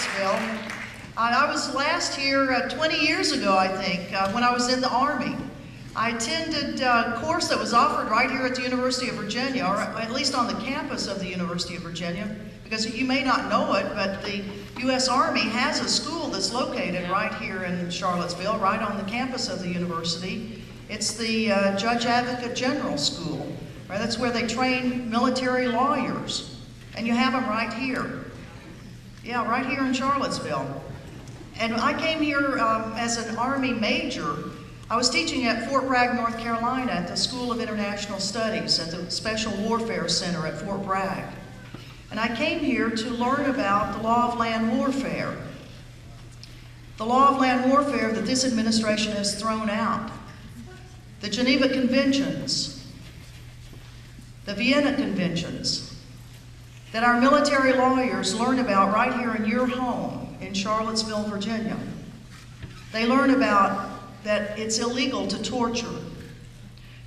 Charlottesville. I was last here 20 years ago, I think, when I was in the Army. I attended a course that was offered right here at the University of Virginia, or at least on the campus of the University of Virginia, because you may not know it, but the U.S. Army has a school that's located right here in Charlottesville, right on the campus of the university. It's the Judge Advocate General School. Right? That's where they train military lawyers. And you have them right here. Yeah, right here in Charlottesville. And I came here as an Army major. I was teaching at Fort Bragg, North Carolina at the School of International Studies at the Special Warfare Center at Fort Bragg. And I came here to learn about the law of land warfare. The law of land warfare that this administration has thrown out. The Geneva Conventions, the Vienna Conventions, that our military lawyers learn about right here in your home in Charlottesville, Virginia. They learn about that it's illegal to torture,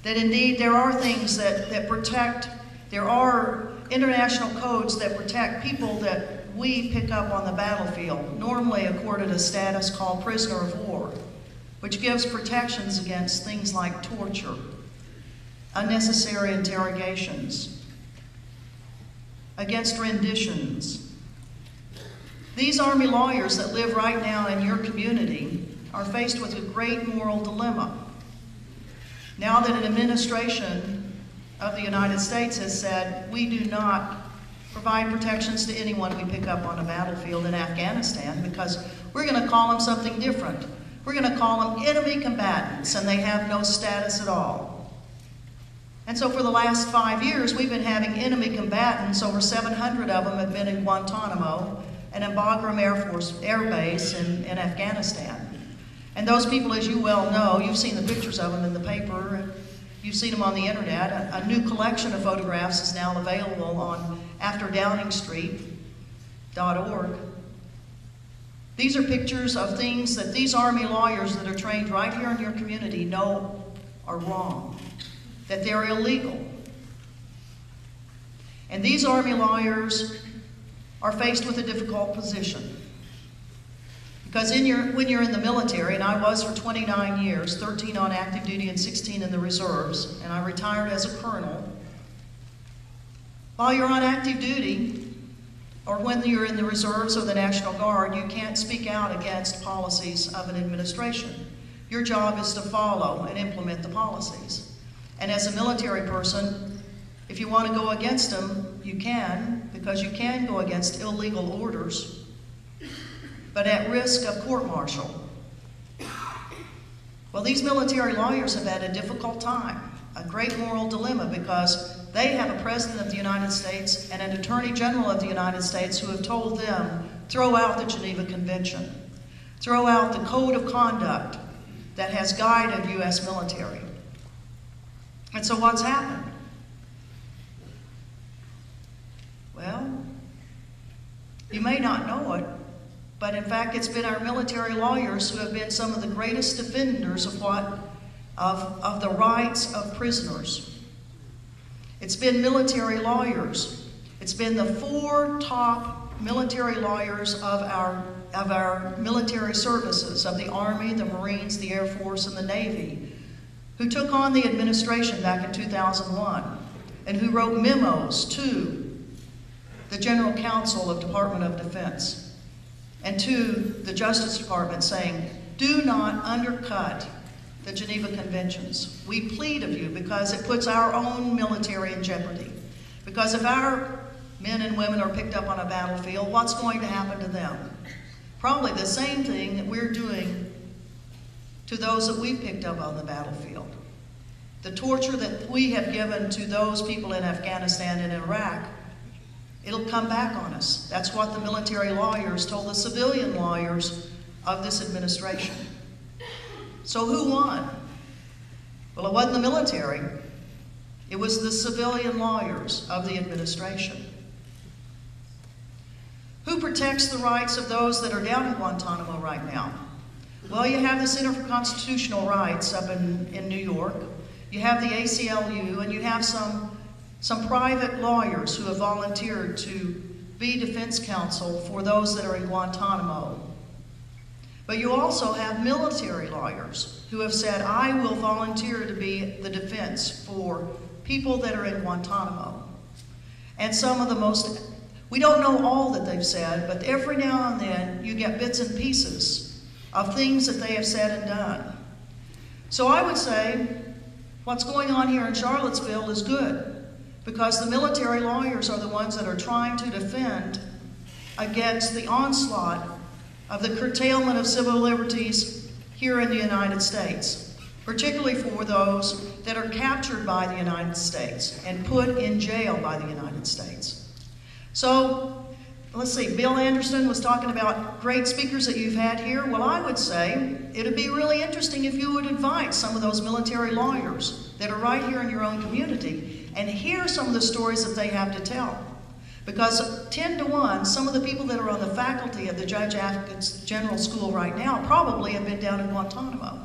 that indeed there are things that protect, there are international codes that protect people that we pick up on the battlefield, normally accorded a status called prisoner of war, which gives protections against things like torture, unnecessary interrogations, against renditions. These Army lawyers that live right now in your community are faced with a great moral dilemma. Now that an administration of the United States has said, we do not provide protections to anyone we pick up on a battlefield in Afghanistan because we're going to call them something different. We're going to call them enemy combatants, and they have no status at all. And so for the last 5 years, we've been having enemy combatants. Over 700 of them have been in Guantanamo and in Bagram Air Base in Afghanistan. And those people, as you well know, you've seen the pictures of them in the paper, you've seen them on the internet. A new collection of photographs is now available on afterdowningstreet.org. These are pictures of things that these Army lawyers that are trained right here in your community know are wrong, that they're illegal. And these Army lawyers are faced with a difficult position. Because when you're in the military, and I was for 29 years, 13 on active duty and 16 in the reserves, and I retired as a colonel. While you're on active duty, or when you're in the reserves or the National Guard, you can't speak out against policies of an administration. Your job is to follow and implement the policies. And as a military person, if you want to go against them, you can, because you can go against illegal orders, but at risk of court-martial. Well, these military lawyers have had a difficult time, a great moral dilemma, because they have a President of the United States and an Attorney General of the United States who have told them, throw out the Geneva Convention, throw out the code of conduct that has guided U.S. military. And so what's happened? Well, you may not know it, but in fact it's been our military lawyers who have been some of the greatest defenders of the rights of prisoners. It's been military lawyers. It's been the 4 top military lawyers of our military services, of the Army, the Marines, the Air Force, and the Navy, who took on the administration back in 2001 and who wrote memos to the General Counsel of Department of Defense and to the Justice Department saying, do not undercut the Geneva Conventions. We plead of you because it puts our own military in jeopardy. Because if our men and women are picked up on a battlefield, what's going to happen to them? Probably the same thing that we're doing to those that we picked up on the battlefield. The torture that we have given to those people in Afghanistan and Iraq, it'll come back on us. That's what the military lawyers told the civilian lawyers of this administration. So who won? Well, it wasn't the military. It was the civilian lawyers of the administration. Who protects the rights of those that are down in Guantanamo right now? Well, you have the Center for Constitutional Rights up in New York. You have the ACLU, and you have some private lawyers who have volunteered to be defense counsel for those that are in Guantanamo. But you also have military lawyers who have said, I will volunteer to be the defense for people that are in Guantanamo. And some of the most, we don't know all that they've said, but every now and then you get bits and pieces of things that they have said and done. So I would say what's going on here in Charlottesville is good, because the military lawyers are the ones that are trying to defend against the onslaught of the curtailment of civil liberties here in the United States, particularly for those that are captured by the United States and put in jail by the United States. So, let's see, Bill Anderson was talking about great speakers that you've had here. Well, I would say it'd be really interesting if you would invite some of those military lawyers that are right here in your own community and hear some of the stories that they have to tell. Because 10 to 1, some of the people that are on the faculty of the Judge Advocates General School right now probably have been down in Guantanamo.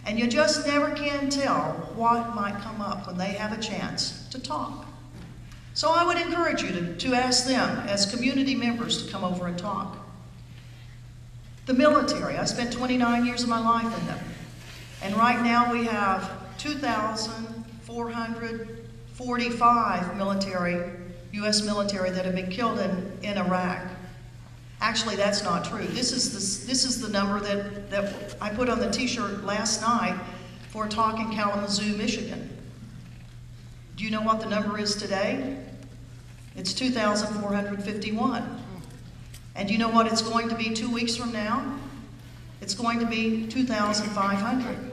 And you just never can tell what might come up when they have a chance to talk. So I would encourage you to ask them as community members to come over and talk. The military, I spent 29 years of my life in them. And right now we have 2,445 U.S. military that have been killed in Iraq. Actually, that's not true. This is the number that I put on the t-shirt last night for a talk in Kalamazoo, Michigan. Do you know what the number is today? It's 2,451. And do you know what it's going to be 2 weeks from now? It's going to be 2,500.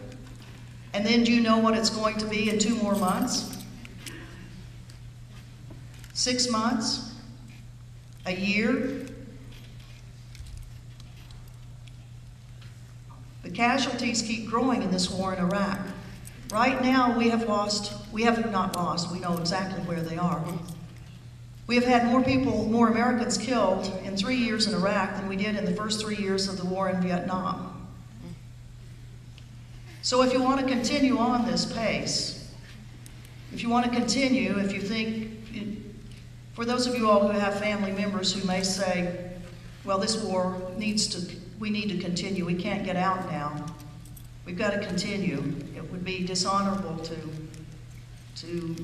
And then do you know what it's going to be in 2 more months? 6 months? A year? The casualties keep growing in this war in Iraq. Right now we have not lost, we know exactly where they are. We have had more Americans killed in 3 years in Iraq than we did in the first 3 years of the war in Vietnam. So if you want to continue on this pace, if you want to continue, if you think, for those of you all who have family members who may say, well, this war we need to continue, we can't get out now. We've got to continue. It would be dishonorable to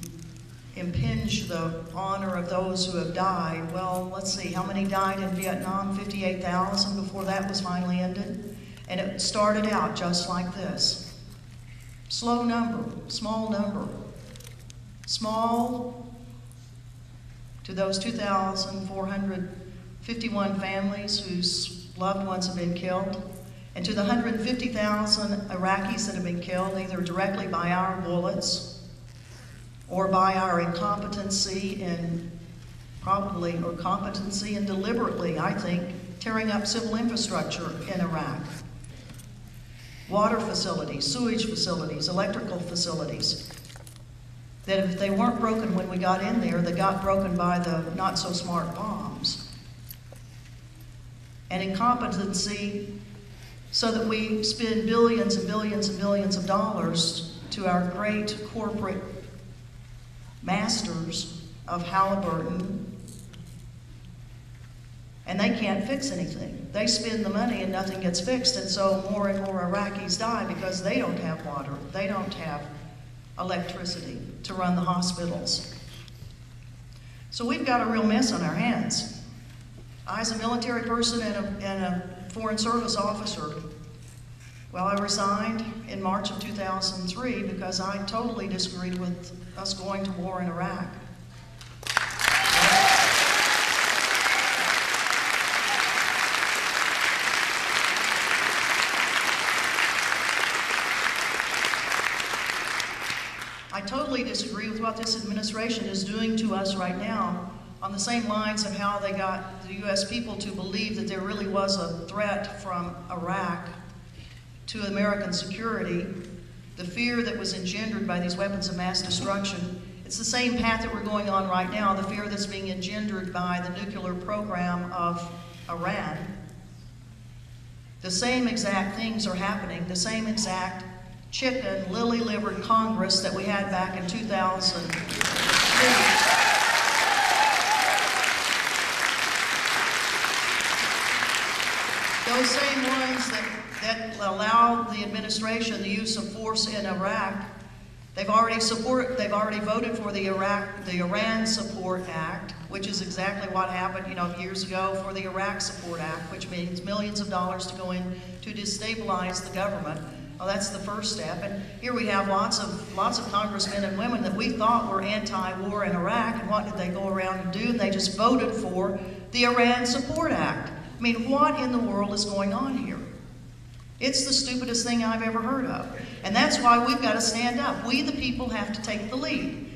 impinge the honor of those who have died. Well, let's see, how many died in Vietnam? 58,000 before that was finally ended. And it started out just like this. Slow number, small number. Small to those 2,451 families whose loved ones have been killed, and to the 150,000 Iraqis that have been killed either directly by our bullets or by our incompetency and competency and deliberately, I think, tearing up civil infrastructure in Iraq. Water facilities, sewage facilities, electrical facilities, that if they weren't broken when we got in there, they got broken by the not-so-smart bombs. And incompetency so that we spend billions and billions and billions of dollars to our great corporate masters of Halliburton, and they can't fix anything. They spend the money and nothing gets fixed, and so more and more Iraqis die because they don't have water, they don't have electricity to run the hospitals. So we've got a real mess on our hands. I, as a military person and a Foreign Service officer, well, I resigned in March of 2003 because I totally disagreed with us going to war in Iraq. I totally disagree with what this administration is doing to us right now, on the same lines of how they got the U.S. people to believe that there really was a threat from Iraq to American security, the fear that was engendered by these weapons of mass destruction. It's the same path that we're going on right now, the fear that's being engendered by the nuclear program of Iran. The same exact things are happening, the same exact chicken, lily-livered Congress that we had back in 2003. those same ones that allow the administration the use of force in Iraq, they've already voted for the Iran Support Act, which is exactly what happened, years ago for the Iraq Support Act, which means millions of dollars to go in to destabilize the government. Well, that's the first step. And here we have lots of congressmen and women that we thought were anti-war in Iraq, and what did they go around and do? They just voted for the Iran Support Act. I mean, what in the world is going on here? It's the stupidest thing I've ever heard of. And that's why we've got to stand up. We, the people, have to take the lead.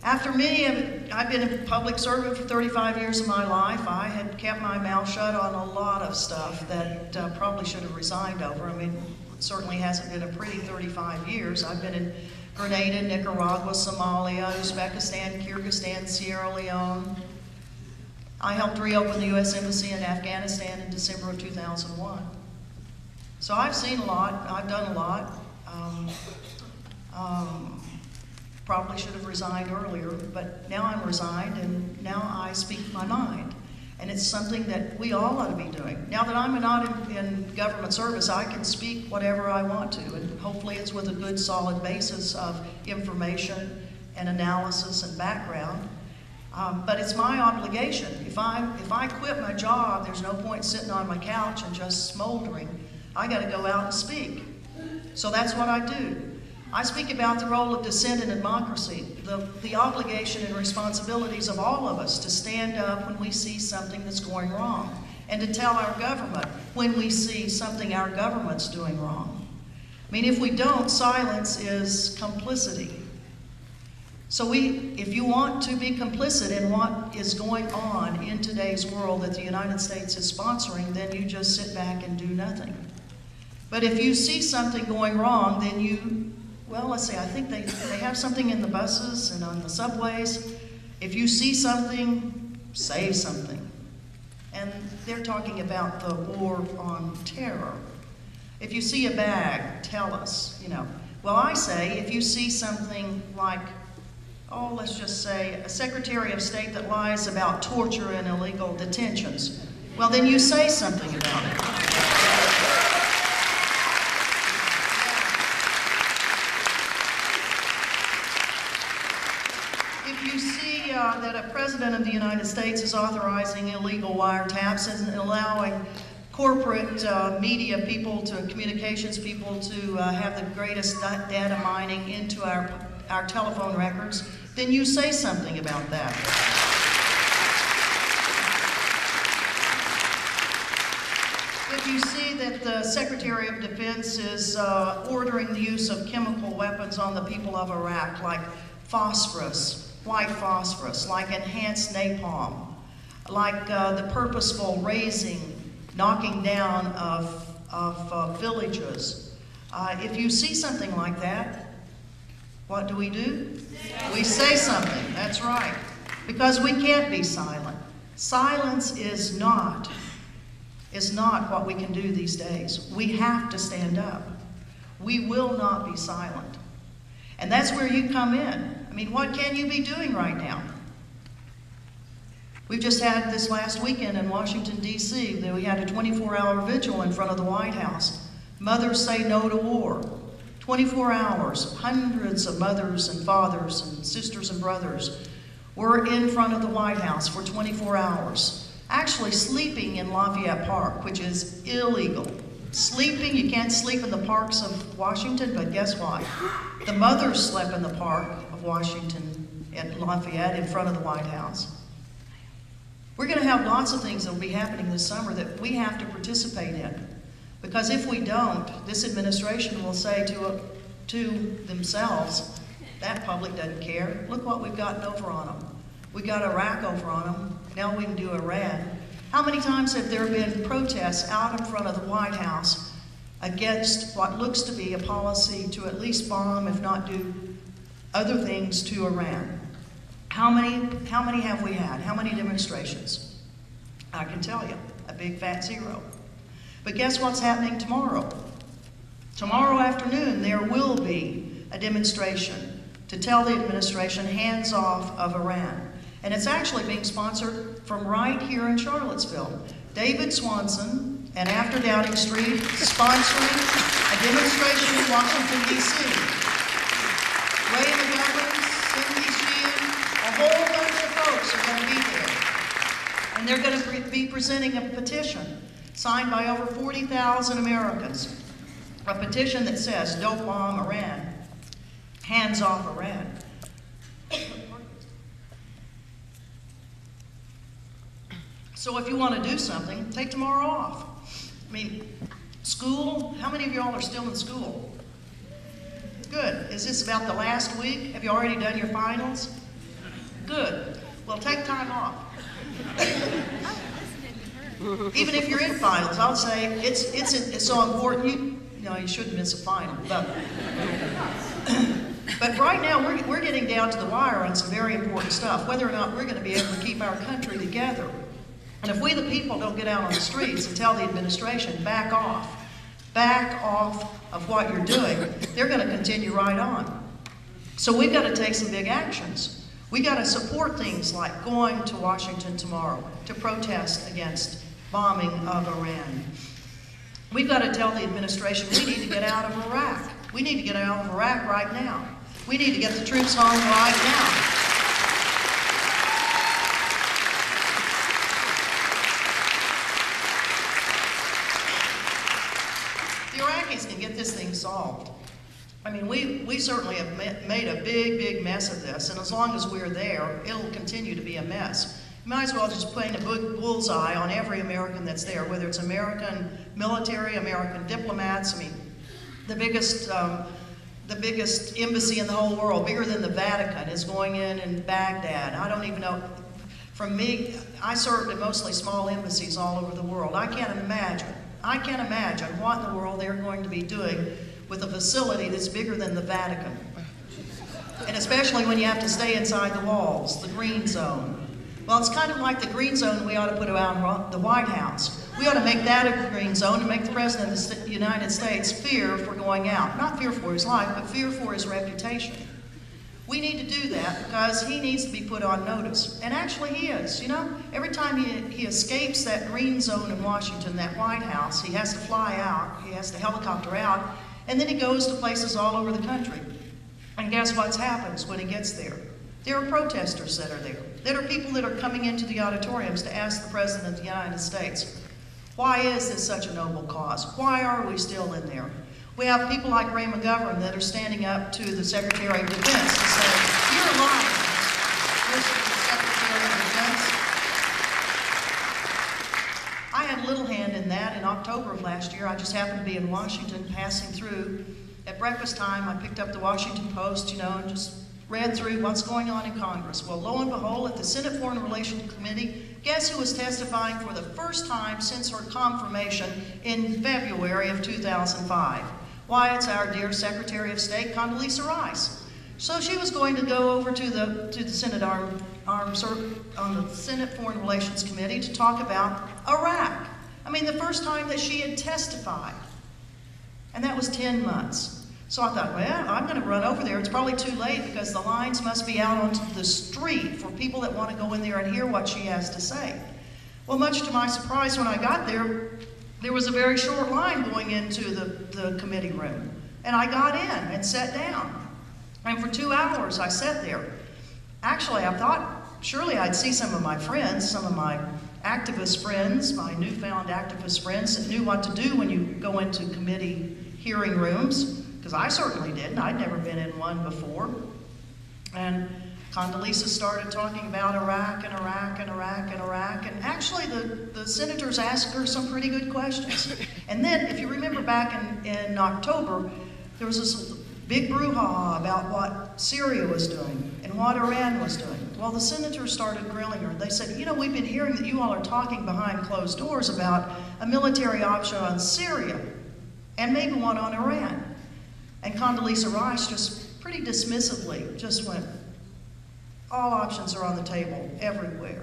After I've been a public servant for 35 years of my life. I had kept my mouth shut on a lot of stuff that probably should have resigned over. I mean, it certainly hasn't been a pretty 35 years. I've been in Grenada, Nicaragua, Somalia, Uzbekistan, Kyrgyzstan, Sierra Leone. I helped reopen the U.S. Embassy in Afghanistan in December of 2001. So I've seen a lot, I've done a lot. Probably should have resigned earlier, but now I'm resigned and now I speak my mind. And it's something that we all ought to be doing. Now that I'm not in government service, I can speak whatever I want to, and hopefully it's with a good solid basis of information and analysis and background. But it's my obligation. If I quit my job, there's no point sitting on my couch and just smoldering. I got to go out and speak. So that's what I do. I speak about the role of dissent in democracy, the obligation and responsibilities of all of us to stand up when we see something that's going wrong, and to tell our government when we see something our government's doing wrong. I mean, if we don't, silence is complicity. So if you want to be complicit in what is going on in today's world that the United States is sponsoring, then you just sit back and do nothing. But if you see something going wrong, then well, let's see, I think they have something in the buses and on the subways. If you see something, say something. And they're talking about the war on terror. If you see a bag, tell us, Well, I say, if you see something like, let's just say a Secretary of State that lies about torture and illegal detentions, well, then you say something about it. If you see that a president of the United States is authorizing illegal wiretaps and allowing corporate media people communications people to have the greatest data mining into our telephone records, then you say something about that. If you see that the Secretary of Defense is ordering the use of chemical weapons on the people of Iraq, like phosphorus, white phosphorus, like enhanced napalm, like the purposeful razing, knocking down of villages. If you see something like that, what do? We say something, that's right. Because we can't be silent. Silence is not what we can do these days. We have to stand up. We will not be silent. And that's where you come in. I mean, what can you be doing right now? We've just had this last weekend in Washington, D.C., that we had a 24-hour vigil in front of the White House. Mothers say no to war. 24 hours, hundreds of mothers and fathers and sisters and brothers were in front of the White House for 24 hours, actually sleeping in Lafayette Park, which is illegal. Sleeping, you can't sleep in the parks of Washington, but guess what? The mothers slept in the park of Washington at Lafayette in front of the White House. We're going to have lots of things that will be happening this summer that we have to participate in. Because if we don't, this administration will say to themselves, that public doesn't care. Look what we've gotten over on them. We got Iraq over on them. Now we can do Iran. How many times have there been protests out in front of the White House against what looks to be a policy to at least bomb, if not do other things to Iran? How many have we had? How many demonstrations? I can tell you, a big fat zero. But guess what's happening tomorrow? Tomorrow afternoon, there will be a demonstration to tell the administration hands off of Iran. And it's actually being sponsored from right here in Charlottesville. David Swanson and after Downing Street, sponsoring a demonstration in Washington, D.C. Ray McGovern, Cindy Sheehan, a whole bunch of folks are going to be there. And they're going to be presenting a petition signed by over 40,000 Americans. A petition that says, don't bomb Iran, hands off Iran. So if you want to do something, take tomorrow off. I mean, school, how many of y'all are still in school? Good. Is this about the last week? Have you already done your finals? Good. Well, take time off. Even if you're in finals, I'll say it's so important. You shouldn't miss a final. But right now, we're getting down to the wire on some very important stuff, whether or not we're going to be able to keep our country together. And if we, the people, don't get out on the streets and tell the administration, back off of what you're doing, they're going to continue right on. So we've got to take some big actions. We've got to support things like going to Washington tomorrow to protest against bombing of Iran. We've got to tell the administration we need to get out of Iraq. We need to get out of Iraq right now. We need to get the troops home right now. The Iraqis can get this thing solved. I mean, we certainly have made a big mess of this, and as long as we're there, it'll continue to be a mess. You might as well just paint a bullseye on every American that's there, whether it's American military, American diplomats. I mean, the biggest embassy in the whole world, bigger than the Vatican, is going in Baghdad. I don't even know. From me, I served in mostly small embassies all over the world. I can't imagine what in the world they're going to be doing with a facility that's bigger than the Vatican. And especially when you have to stay inside the walls, the green zone. Well, it's kind of like the green zone we ought to put around the White House. We ought to make that a green zone and make the President of the United States fear for going out. Not fear for his life, but fear for his reputation. We need to do that because he needs to be put on notice. And actually he is. You know, every time he escapes that green zone in Washington, that White House, he has to fly out, he has to helicopter out, and then he goes to places all over the country. And guess what happens when he gets there? There are protesters that are there. There are people that are coming into the auditoriums to ask the President of the United States, why is this such a noble cause? Why are we still in there? We have people like Ray McGovern that are standing up to the Secretary of Defense to say, you're lying, Mr. Secretary of Defense. I had a little hand in that in October of last year. I just happened to be in Washington passing through. At breakfast time, I picked up the Washington Post, and just read through what's going on in Congress. Well, lo and behold, at the Senate Foreign Relations Committee, guess who was testifying for the first time since her confirmation in February of 2005? Why, it's our dear Secretary of State, Condoleezza Rice. So she was going to go over to the Senate on the Senate Foreign Relations Committee to talk about Iraq. I mean, the first time that she had testified. And that was 10 months. So I thought, well, I'm going to run over there. It's probably too late because the lines must be out onto the street for people that want to go in there and hear what she has to say. Well, much to my surprise, when I got there, there was a very short line going into the committee room. And I got in and sat down. And for 2 hours, I sat there. Actually, I thought, surely I'd see some of my friends, some of my activist friends, my newfound activist friends that knew what to do when you go into committee hearing rooms. Because I certainly didn't. I'd never been in one before. And Condoleezza started talking about Iraq and Iraq and Iraq and Iraq. And actually, the senators asked her some pretty good questions. And then, if you remember back in October, there was this big brouhaha about what Syria was doing and what Iran was doing. Well, the senators started grilling her. They said, we've been hearing that you all are talking behind closed doors about a military option on Syria and maybe one on Iran. And Condoleezza Rice just pretty dismissively just went, all options are on the table everywhere.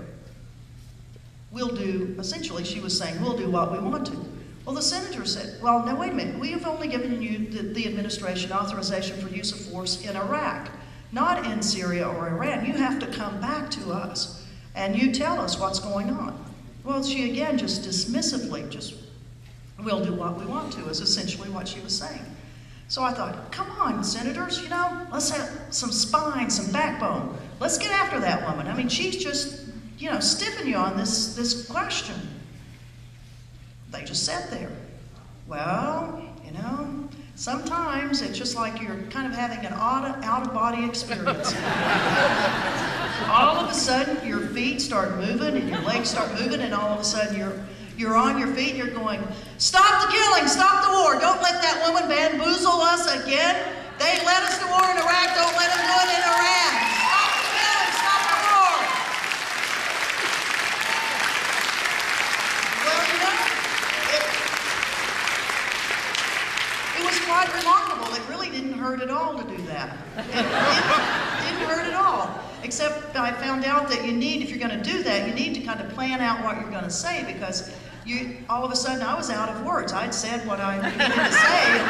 Essentially she was saying, we'll do what we want to. Well, the senator said, well, now wait a minute, we have only given you, the administration, authorization for use of force in Iraq, not in Syria or Iran. You have to come back to us and you tell us what's going on. Well, she again just dismissively just we'll do what we want to, is essentially what she was saying. So I thought, come on, senators, you know, let's have some spine, some backbone. Let's get after that woman. I mean, she's just, you know, stiffing you on this question. They just sat there. Well, you know, sometimes it's just like you're kind of having an out-of-body experience. All of a sudden, your feet start moving and your legs start moving, and all of a sudden you're on your feet and you're going, stop the killing, stop the war. Don't let that woman bamboozle us again. They led us to war in Iraq, don't let them do it in Iran. Stop the killing, stop the war. Well, you know, it was quite remarkable. It really didn't hurt at all to do that. It didn't hurt at all. Except I found out that you need, if you're going to do that, you need to kind of plan out what you're going to say, because all of a sudden I was out of words. I'd said what I needed to say,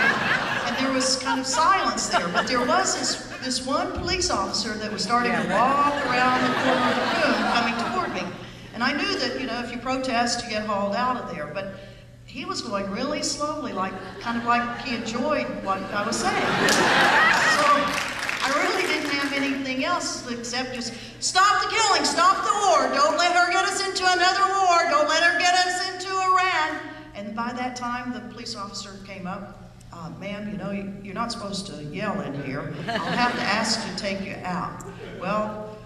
and there was kind of silence there. But there was this one police officer that was starting to walk around the corner of the room coming toward me. And I knew that, you know, if you protest, you get hauled out of there. But he was going really slowly, kind of like he enjoyed what I was saying. So I really didn't have anything else except just stop the killing, stop the war, don't let her get us into another war, don't let her get us into Iran. And by that time, the police officer came up. Ma'am, you know, you're not supposed to yell in here. I'll have to ask to take you out. Well,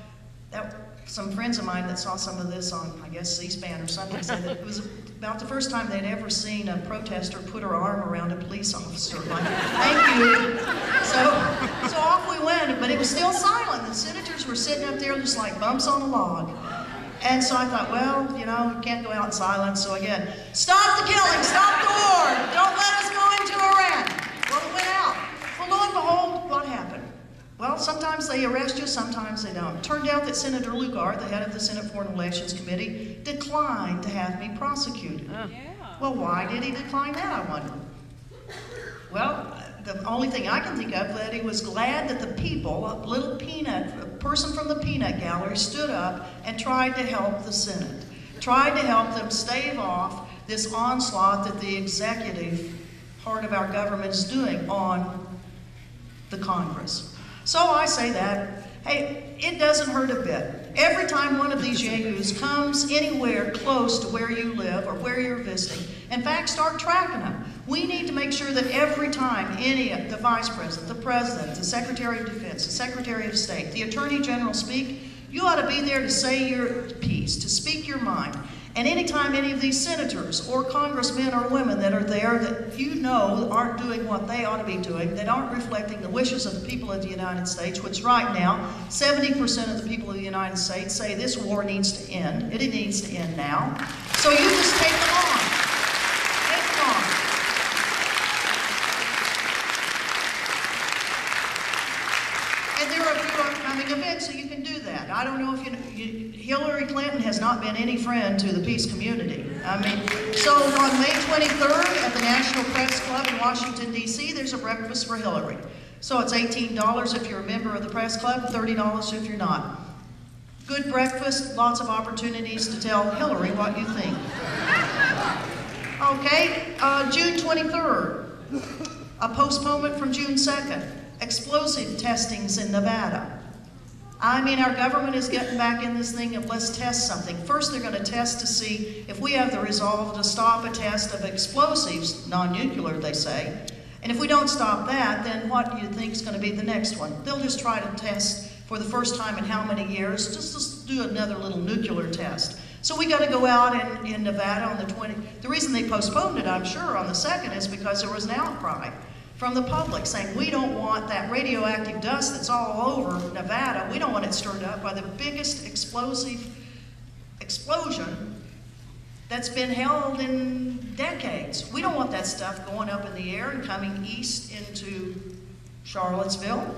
some friends of mine that saw some of this on, I guess, C-SPAN or something, said that it was about the first time they'd ever seen a protester put her arm around a police officer. Like, thank you. So off we went, but it was still silent. The senators were sitting up there just like bumps on a log. And so I thought, well, you know, you can't go out in silence. So again, stop the killing, stop the war, don't let us go into Iran. Well, it went out. Well, lo and behold, what happened? Well, sometimes they arrest you, sometimes they don't. It turned out that Senator Lugar, the head of the Senate Foreign Relations Committee, declined to have me prosecuted. Yeah. Well, why did he decline that, I wonder? Well, the only thing I can think of, that he was glad that the people, a person from the peanut gallery, stood up and tried to help the Senate, tried to help them stave off this onslaught that the executive part of our government is doing on the Congress. So I say that, hey, it doesn't hurt a bit. Every time one of these yahoos comes anywhere close to where you live or where you're visiting, in fact, start tracking them. We need to make sure that every time the Vice President, the President, the Secretary of Defense, the Secretary of State, the Attorney General speak, you ought to be there to say your piece, to speak your mind. And anytime any of these senators or congressmen or women that are there that you know aren't doing what they ought to be doing, that aren't reflecting the wishes of the people of the United States, which right now, 70% of the people of the United States say this war needs to end. It needs to end now. So you just take them on. Take them on. And there are a few upcoming events, so you can do that. I don't know if Hillary Clinton has not been any friend to the peace community. I mean, so on May 23rd at the National Press Club in Washington, D.C., there's a breakfast for Hillary. So it's $18 if you're a member of the press club, $30 if you're not. Good breakfast, lots of opportunities to tell Hillary what you think. Okay, June 23rd, a postponement from June 2nd, explosive testings in Nevada. I mean, our government is getting back in this thing of let's test something. First, they're going to test to see if we have the resolve to stop a test of explosives, non-nuclear, they say. And if we don't stop that, then what do you think is going to be the next one? They'll just try to test for the first time in how many years, just do another little nuclear test. So we got to go out in Nevada on the 20th. The reason they postponed it, I'm sure, on the 2nd is because there was an outcry from the public saying we don't want that radioactive dust that's all over Nevada, we don't want it stirred up by the biggest explosive explosion that's been held in decades. We don't want that stuff going up in the air and coming east into Charlottesville.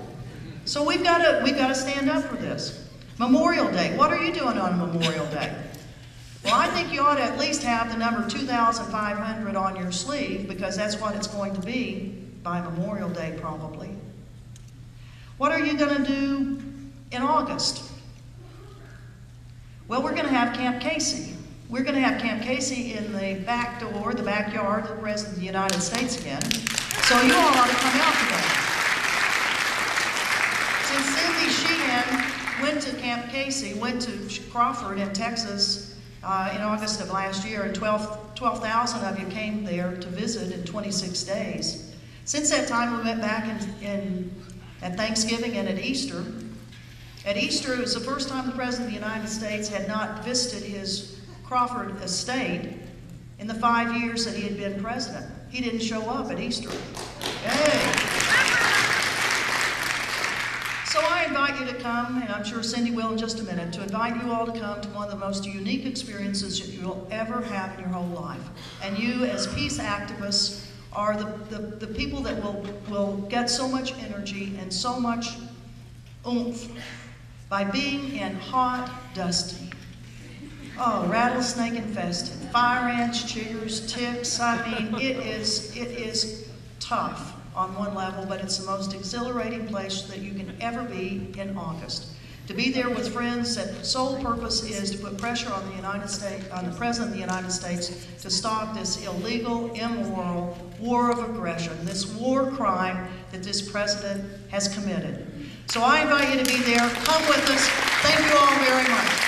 So we've got to stand up for this. Memorial Day, what are you doing on Memorial Day? Well, I think you ought to at least have the number 2,500 on your sleeve, because that's what it's going to be by Memorial Day, probably. What are you going to do in August? Well, we're going to have Camp Casey. we're going to have Camp Casey in the back door, the backyard of the President of the United States again. So you all ought to come out today. Since Cindy Sheehan went to Camp Casey, went to Crawford in Texas in August of last year, and 12,000 of you came there to visit in 26 days. Since that time, we went back at Thanksgiving and at Easter. At Easter, it was the first time the President of the United States had not visited his Crawford estate in the 5 years that he had been president. He didn't show up at Easter. Hey! So I invite you to come, and I'm sure Cindy will in just a minute, to invite you all to come to one of the most unique experiences that you'll ever have in your whole life. And you, as peace activists, are the people that will get so much energy and so much oomph by being in hot, dusty, rattlesnake infested, fire ants, chiggers, ticks. I mean, it is tough on one level, but it's the most exhilarating place that you can ever be in August. To be there with friends that sole purpose is to put pressure on the United States, on the President of the United States, to stop this illegal, immoral war of aggression, this war crime that this president has committed. So I invite you to be there. Come with us. Thank you all very much.